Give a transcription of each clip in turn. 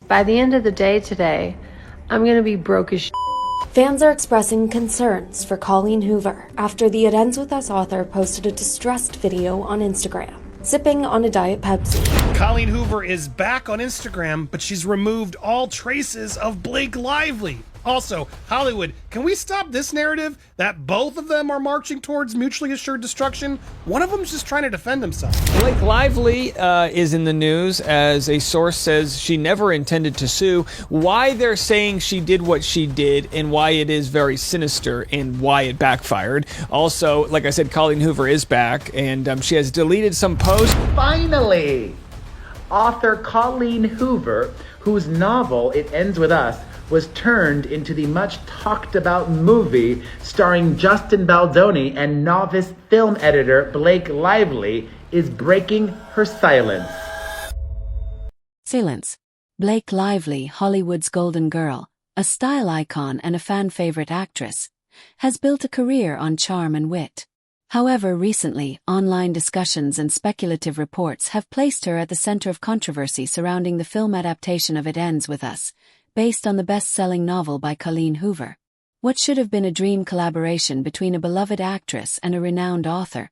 By the end of the day today, I'm gonna be broke as shit. Fans are expressing concerns for Colleen Hoover after the It Ends With Us author posted a distressed video on Instagram, sipping on a Diet Pepsi. Colleen Hoover is back on Instagram, but she's removed all traces of Blake Lively. Also, Hollywood, can we stop this narrative that both of them are marching towards mutually assured destruction? One of them's just trying to defend himself. Blake Lively is in the news as a source says she never intended to sue. Why they're saying she did what she did and why it is very sinister and why it backfired. Also, like I said, Colleen Hoover is back and she has deleted some posts. Finally, author Colleen Hoover, whose novel It Ends With Us was turned into the much talked about movie starring Justin Baldoni and novice film editor Blake Lively, is breaking her silence. Silence. Blake Lively, Hollywood's golden girl, a style icon and a fan favorite actress, has built a career on charm and wit. However, recently, online discussions and speculative reports have placed her at the center of controversy surrounding the film adaptation of It Ends With Us, based on the best-selling novel by Colleen Hoover. What should have been a dream collaboration between a beloved actress and a renowned author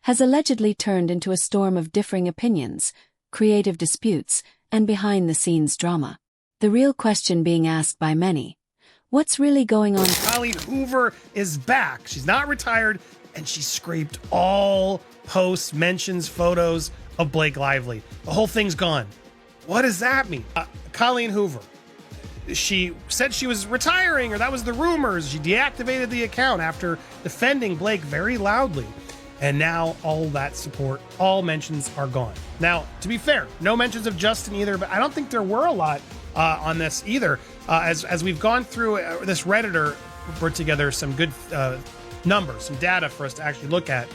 has allegedly turned into a storm of differing opinions, creative disputes, and behind-the-scenes drama. The real question being asked by many: what's really going on? Colleen Hoover is back. She's not retired, and she scraped all posts, mentions, photos of Blake Lively. The whole thing's gone. What does that mean? Colleen Hoover. She said she was retiring, or that was the rumors. She deactivated the account after defending Blake very loudly. And now all that support, all mentions are gone. Now, to be fair, no mentions of Justin either, but I don't think there were a lot on this either. As we've gone through, this Redditor put together some good numbers, some data for us to actually look at.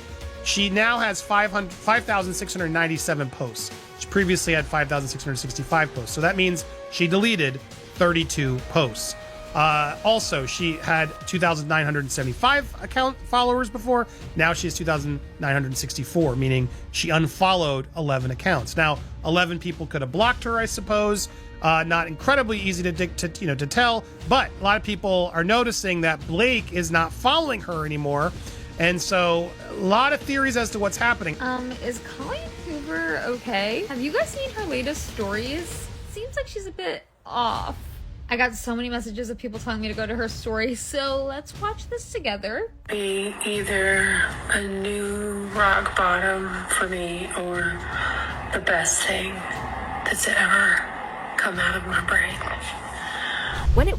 She now has 5,697 posts. She previously had 5,665 posts. So that means she deleted 32 posts. Also, she had 2,975 account followers before. Now she has 2,964, meaning she unfollowed 11 accounts. Now, 11 people could have blocked her, I suppose. Not incredibly easy to tell, but a lot of people are noticing that Blake is not following her anymore. And so a lot of theories as to what's happening. Is Colleen Hoover okay? Have you guys seen her latest stories? Seems like she's a bit off. I got so many messages of people telling me to go to her story, so let's watch this together. Be either a new rock bottom for me or the best thing that's ever come out of my brain. When it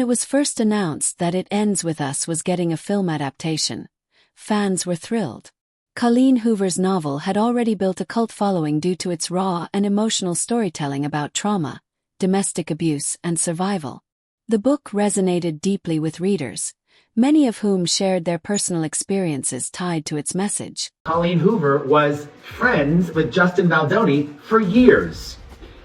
was first announced that It Ends With Us was getting a film adaptation, fans were thrilled. Colleen Hoover's novel had already built a cult following due to its raw and emotional storytelling about trauma, domestic abuse, and survival. The book resonated deeply with readers, many of whom shared their personal experiences tied to its message. Colleen Hoover was friends with Justin Baldoni for years.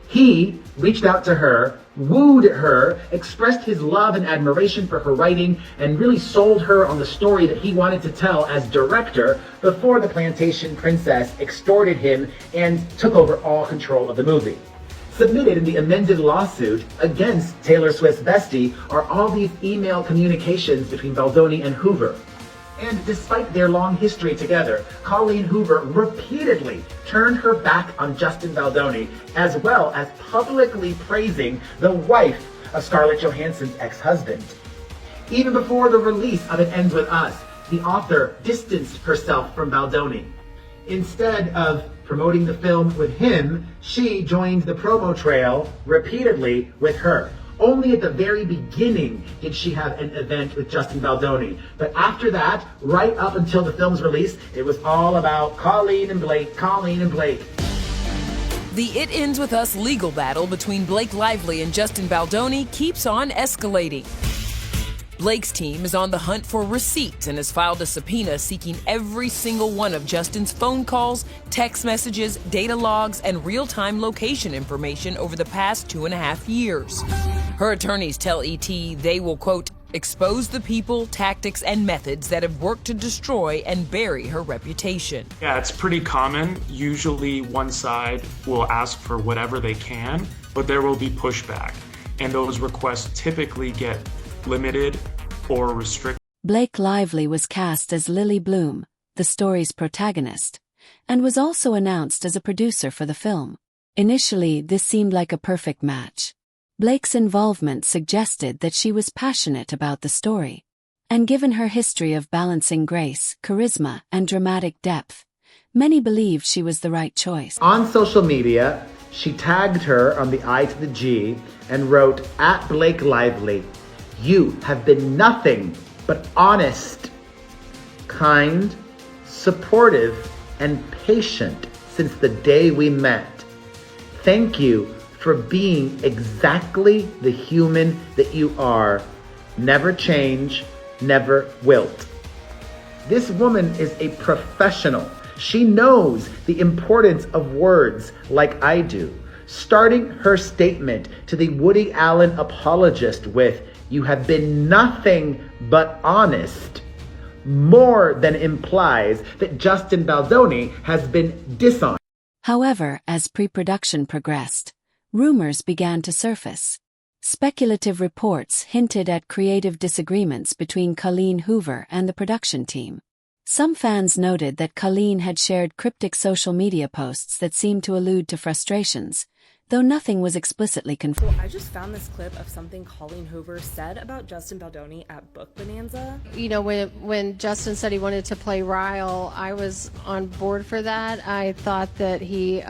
He reached out to her, wooed her, expressed his love and admiration for her writing, and really sold her on the story that he wanted to tell as director before the plantation princess extorted him and took over all control of the movie. Submitted in the amended lawsuit against Taylor Swift's bestie are all these email communications between Baldoni and Hoover. And despite their long history together, Colleen Hoover repeatedly turned her back on Justin Baldoni, as well as publicly praising the wife of Scarlett Johansson's ex-husband. Even before the release of It Ends With Us, the author distanced herself from Baldoni. Instead of promoting the film with him, she joined the promo trail repeatedly with her. Only at the very beginning did she have an event with Justin Baldoni. But after that, right up until the film's release, it was all about Colleen and Blake, Colleen and Blake. The It Ends With Us legal battle between Blake Lively and Justin Baldoni keeps on escalating. Blake's team is on the hunt for receipts and has filed a subpoena seeking every single one of Justin's phone calls, text messages, data logs, and real-time location information over the past 2.5 years. Her attorneys tell ET they will, quote, expose the people, tactics, and methods that have worked to destroy and bury her reputation. Yeah, it's pretty common. Usually one side will ask for whatever they can, but there will be pushback, and those requests typically get limited or restricted. Blake Lively was cast as Lily Bloom, the story's protagonist, and was also announced as a producer for the film. Initially, this seemed like a perfect match. Blake's involvement suggested that she was passionate about the story. And given her history of balancing grace, charisma, and dramatic depth, many believed she was the right choice. On social media, she tagged her on the I to the G and wrote, @Blake Lively, you have been nothing but honest, kind, supportive, and patient since the day we met. Thank you for being exactly the human that you are. Never change, never wilt. This woman is a professional. She knows the importance of words like I do. Starting her statement to the Woody Allen apologist with, "You have been nothing but honest," more than implies that Justin Baldoni has been dishonest. However, as pre-production progressed, rumors began to surface. Speculative reports hinted at creative disagreements between Colleen Hoover and the production team. Some fans noted that Colleen had shared cryptic social media posts that seemed to allude to frustrations, though nothing was explicitly confirmed. I just found this clip of something Colleen Hoover said about Justin Baldoni at Book Bonanza. You know, when Justin said he wanted to play Ryle, I was on board for that. I thought that he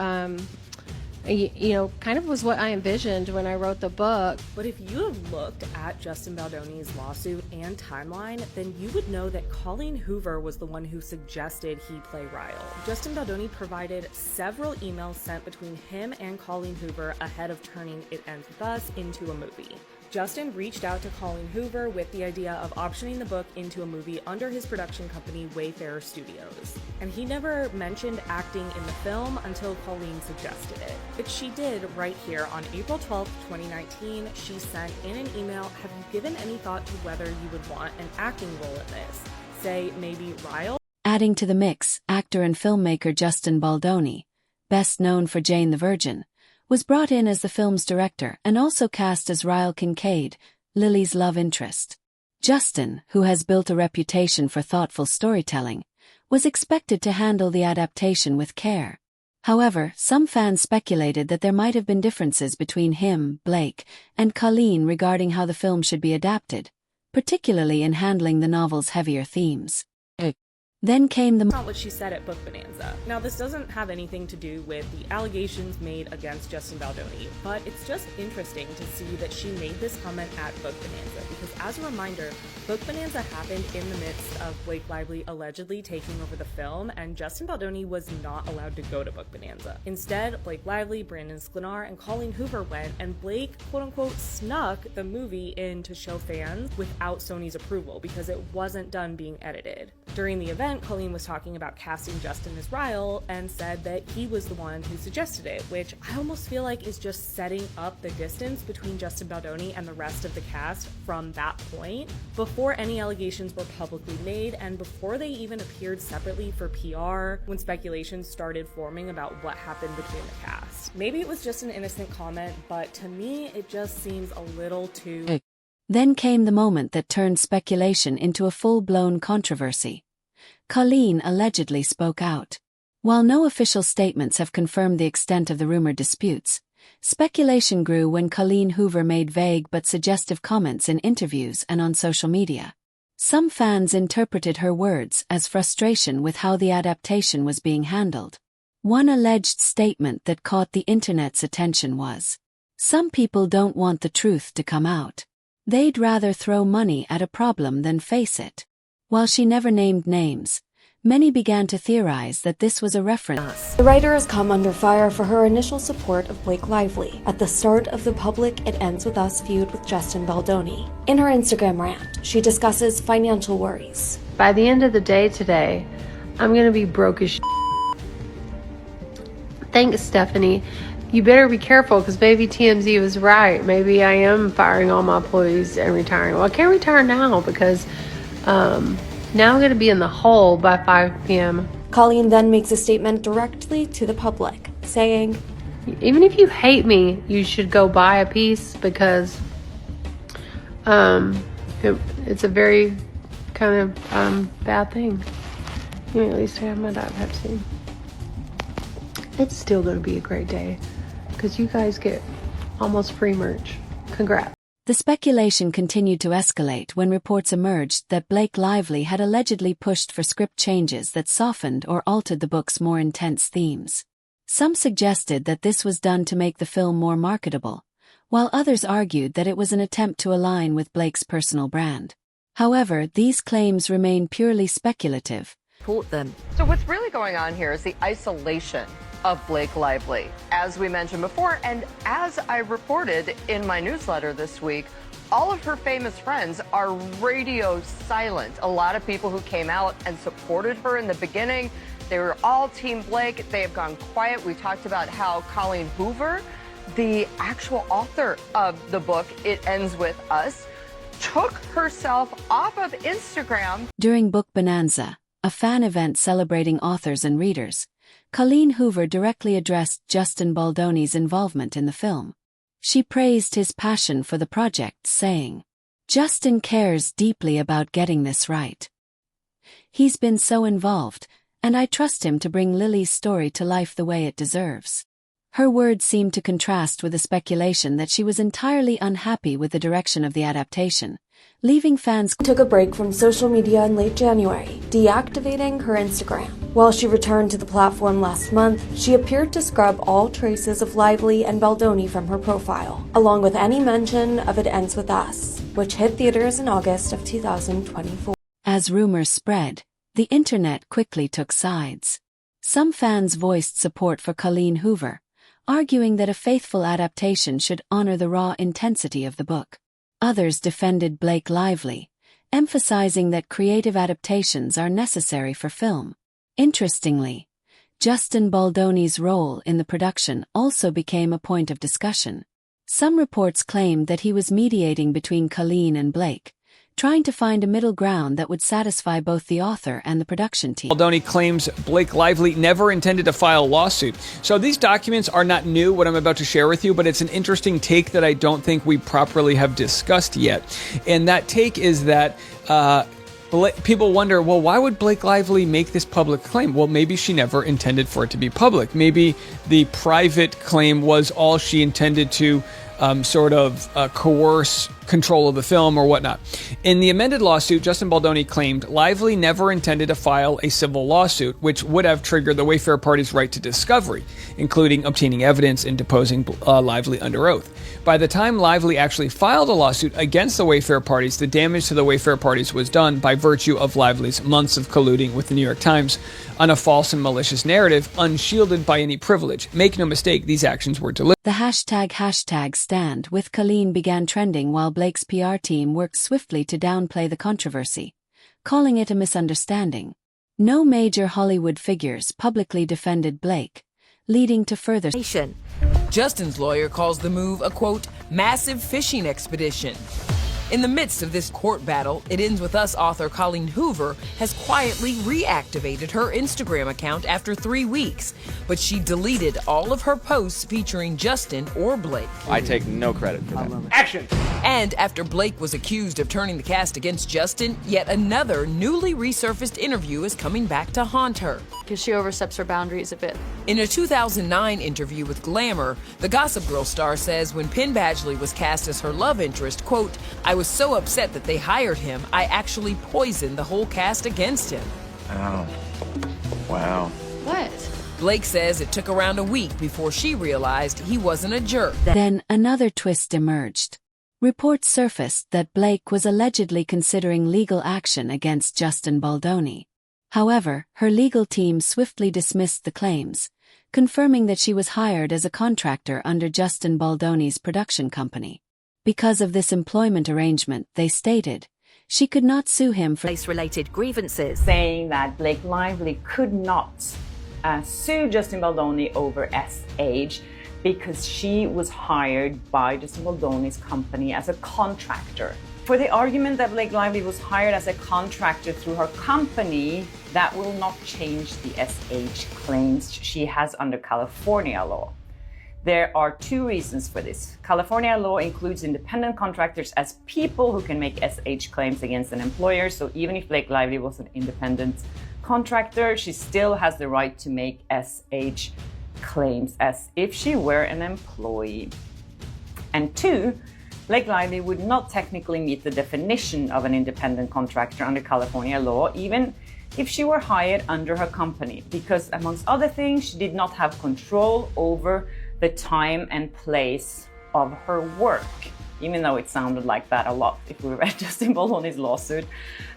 kind of was what I envisioned when I wrote the book. But if you have looked at Justin Baldoni's lawsuit and timeline, then you would know that Colleen Hoover was the one who suggested he play Ryle. Justin Baldoni provided several emails sent between him and Colleen Hoover ahead of turning It Ends With Us into a movie. Justin reached out to Colleen Hoover with the idea of optioning the book into a movie under his production company Wayfarer Studios. And he never mentioned acting in the film until Colleen suggested it. But she did right here on April 12th, 2019. She sent in an email, "Have you given any thought to whether you would want an acting role in this? Say maybe Ryle?" Adding to the mix, actor and filmmaker Justin Baldoni, best known for Jane the Virgin, was brought in as the film's director and also cast as Ryle Kincaid, Lily's love interest. Justin, who has built a reputation for thoughtful storytelling, was expected to handle the adaptation with care. However, some fans speculated that there might have been differences between him, Blake, and Colleen regarding how the film should be adapted, particularly in handling the novel's heavier themes. Then came the... That's not what she said at Book Bonanza. Now, this doesn't have anything to do with the allegations made against Justin Baldoni, but it's just interesting to see that she made this comment at Book Bonanza, because as a reminder, Book Bonanza happened in the midst of Blake Lively allegedly taking over the film, and Justin Baldoni was not allowed to go to Book Bonanza. Instead, Blake Lively, Brandon Sklenar, and Colleen Hoover went, and Blake, quote-unquote, snuck the movie in to show fans without Sony's approval, because it wasn't done being edited. During the event, Colleen was talking about casting Justin as Ryle and said that he was the one who suggested it, which I almost feel like is just setting up the distance between Justin Baldoni and the rest of the cast from that point, before any allegations were publicly made and before they even appeared separately for PR, when speculations started forming about what happened between the cast. Maybe it was just an innocent comment, but to me, it just seems a little too... Then came the moment that turned speculation into a full-blown controversy. Colleen allegedly spoke out. While no official statements have confirmed the extent of the rumored disputes, speculation grew when Colleen Hoover made vague but suggestive comments in interviews and on social media. Some fans interpreted her words as frustration with how the adaptation was being handled. One alleged statement that caught the internet's attention was, "Some people don't want the truth to come out. They'd rather throw money at a problem than face it." While she never named names, many began to theorize that this was a reference. The writer has come under fire for her initial support of Blake Lively at the start of the public It Ends With Us feud with Justin Baldoni. In her Instagram rant, she discusses financial worries. By the end of the day today, I'm gonna be broke as Thanks, Stephanie. You better be careful, because maybe TMZ was right. Maybe I am firing all my employees and retiring. Well, I can't retire now because now I'm going to be in the hole by 5 p.m. Colleen then makes a statement directly to the public, saying, even if you hate me, you should go buy a piece, because it's a very kind of bad thing. At least I have my Diet Pepsi. It's still going to be a great day because you guys get almost free merch. Congrats. The speculation continued to escalate when reports emerged that Blake Lively had allegedly pushed for script changes that softened or altered the book's more intense themes. Some suggested that this was done to make the film more marketable, while others argued that it was an attempt to align with Blake's personal brand. However, these claims remain purely speculative. So what's really going on here is the isolation of Blake Lively. As we mentioned before, and as I reported in my newsletter this week, all of her famous friends are radio silent. A lot of people who came out and supported her in the beginning, they were all Team Blake. They have gone quiet. We talked about how Colleen Hoover, the actual author of the book, It Ends With Us, took herself off of Instagram. During Book Bonanza, a fan event celebrating authors and readers, Colleen Hoover directly addressed Justin Baldoni's involvement in the film. She praised his passion for the project, saying, "Justin cares deeply about getting this right. He's been so involved, and I trust him to bring Lily's story to life the way it deserves." Her words seemed to contrast with the speculation that she was entirely unhappy with the direction of the adaptation, leaving fans took a break from social media in late January, deactivating her Instagram. While she returned to the platform last month, she appeared to scrub all traces of Lively and Baldoni from her profile, along with any mention of It Ends With Us, which hit theaters in August of 2024. As rumors spread, the internet quickly took sides. Some fans voiced support for Colleen Hoover, arguing that a faithful adaptation should honor the raw intensity of the book. Others defended Blake Lively, emphasizing that creative adaptations are necessary for film. Interestingly, Justin Baldoni's role in the production also became a point of discussion. Some reports claimed that he was mediating between Colleen and Blake, trying to find a middle ground that would satisfy both the author and the production team. Baldoni claims Blake Lively never intended to file a lawsuit. So these documents are not new, what I'm about to share with you, but it's an interesting take that I don't think we properly have discussed yet. And that take is that people wonder, well, why would Blake Lively make this public claim? Well, maybe she never intended for it to be public. Maybe the private claim was all she intended to coerce control of the film or whatnot. In the amended lawsuit, Justin Baldoni claimed Lively never intended to file a civil lawsuit, which would have triggered the Wayfair party's right to discovery, including obtaining evidence and deposing Lively under oath. By the time Lively actually filed a lawsuit against the Wayfair parties, the damage to the Wayfair parties was done by virtue of Lively's months of colluding with the New York Times on a false and malicious narrative, unshielded by any privilege. Make no mistake, these actions were deliberate. The hashtag stand with Colleen began trending while Blake's PR team worked swiftly to downplay the controversy, calling it a misunderstanding. No major Hollywood figures publicly defended Blake, leading to further. Justin's lawyer calls the move a, quote, massive fishing expedition. In the midst of this court battle, It Ends With Us author Colleen Hoover has quietly reactivated her Instagram account after 3 weeks, but she deleted all of her posts featuring Justin or Blake. I take no credit for that. Action! And after Blake was accused of turning the cast against Justin, yet another newly resurfaced interview is coming back to haunt her. Because she oversteps her boundaries a bit. In a 2009 interview with Glamour, the Gossip Girl star says when Penn Badgley was cast as her love interest, quote, I was so upset that they hired him, I actually poisoned the whole cast against him. Oh. Wow. What? Blake says it took around a week before she realized he wasn't a jerk. Then another twist emerged. Reports surfaced that Blake was allegedly considering legal action against Justin Baldoni. However, her legal team swiftly dismissed the claims, confirming that she was hired as a contractor under Justin Baldoni's production company. Because of this employment arrangement, they stated, she could not sue him for race-related grievances, saying that Blake Lively could not sue Justin Baldoni over SH because she was hired by Justin Baldoni's company as a contractor. For the argument that Blake Lively was hired as a contractor through her company, that will not change the SH claims she has under California law. There are two reasons for this. California law includes independent contractors as people who can make SH claims against an employer. So even if Blake Lively was an independent contractor, she still has the right to make SH claims as if she were an employee. And two, Blake Lively would not technically meet the definition of an independent contractor under California law, even if she were hired under her company, because amongst other things, she did not have control over the time and place of her work, even though it sounded like that a lot if we read Justin Baldoni's lawsuit.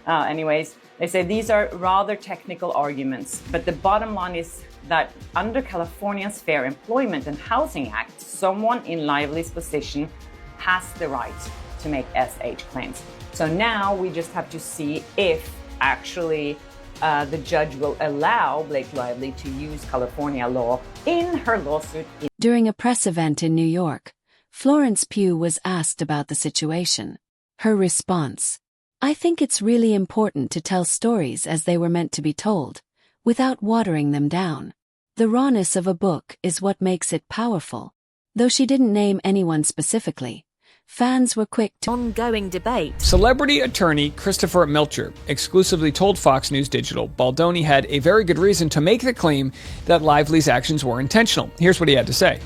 Anyways, they say these are rather technical arguments, but the bottom line is that under California's Fair Employment and Housing Act, someone in Lively's position has the right to make SH claims. So now we just have to see if actually the judge will allow Blake Lively to use California law in her lawsuit. During a press event in New York, Florence Pugh was asked about the situation. Her response: "I think it's really important to tell stories as they were meant to be told, without watering them down. The rawness of a book is what makes it powerful." Though she didn't name anyone specifically, fans were quick to ongoing debate. Celebrity attorney Christopher Melcher exclusively told Fox News Digital Baldoni had a very good reason to make the claim that Lively's actions were intentional. Here's what he had to say.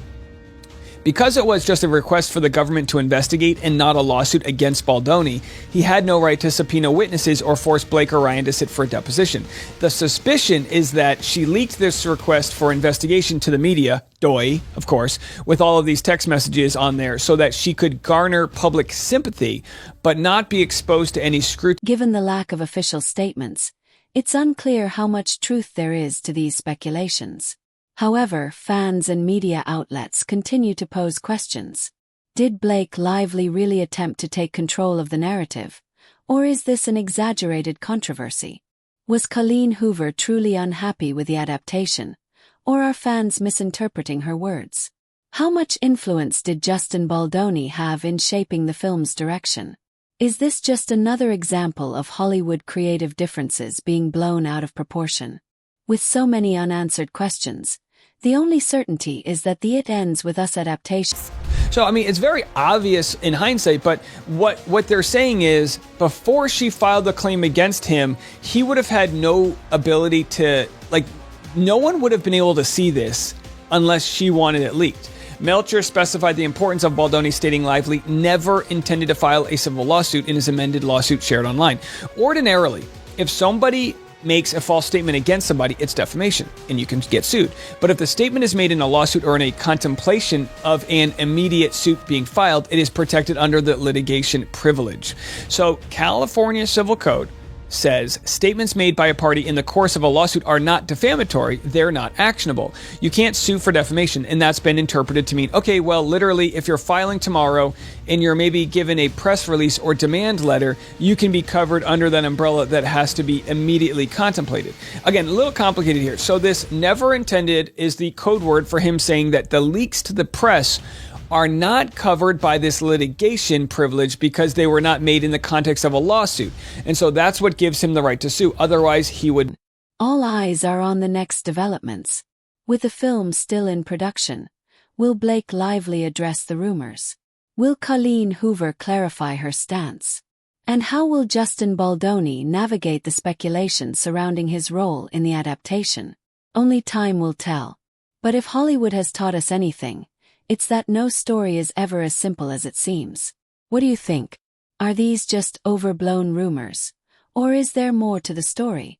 Because it was just a request for the government to investigate and not a lawsuit against Baldoni, he had no right to subpoena witnesses or force Blake or Ryan to sit for a deposition. The suspicion is that she leaked this request for investigation to the media, Doi, of course, with all of these text messages on there so that she could garner public sympathy, but not be exposed to any scrutiny. Given the lack of official statements, it's unclear how much truth there is to these speculations. However, fans and media outlets continue to pose questions. Did Blake Lively really attempt to take control of the narrative? Or is this an exaggerated controversy? Was Colleen Hoover truly unhappy with the adaptation? Or are fans misinterpreting her words? How much influence did Justin Baldoni have in shaping the film's direction? Is this just another example of Hollywood creative differences being blown out of proportion? With so many unanswered questions, the only certainty is that the It Ends With Us adaptation. So, I mean, it's very obvious in hindsight, but what they're saying is before she filed the claim against him, he would have had no ability to, no one would have been able to see this unless she wanted it leaked. Melcher specified the importance of Baldoni, stating Lively never intended to file a civil lawsuit in his amended lawsuit shared online. Ordinarily, if somebody makes a false statement against somebody, it's defamation, and you can get sued. But if the statement is made in a lawsuit or in a contemplation of an immediate suit being filed, it is protected under the litigation privilege. So California Civil Code says statements made by a party in the course of a lawsuit are not defamatory, they're not actionable. You can't sue for defamation, and that's been interpreted to mean, okay, well, literally, if you're filing tomorrow and you're maybe given a press release or demand letter, you can be covered under that umbrella that has to be immediately contemplated. Again, a little complicated here. So this never intended is the code word for him saying that the leaks to the press are not covered by this litigation privilege because they were not made in the context of a lawsuit. And so that's what gives him the right to sue. Otherwise, he would. All eyes are on the next developments. With the film still in production, will Blake Lively address the rumors? Will Colleen Hoover clarify her stance? And how will Justin Baldoni navigate the speculation surrounding his role in the adaptation? Only time will tell. But if Hollywood has taught us anything, it's that no story is ever as simple as it seems. What do you think? Are these just overblown rumors? Or is there more to the story?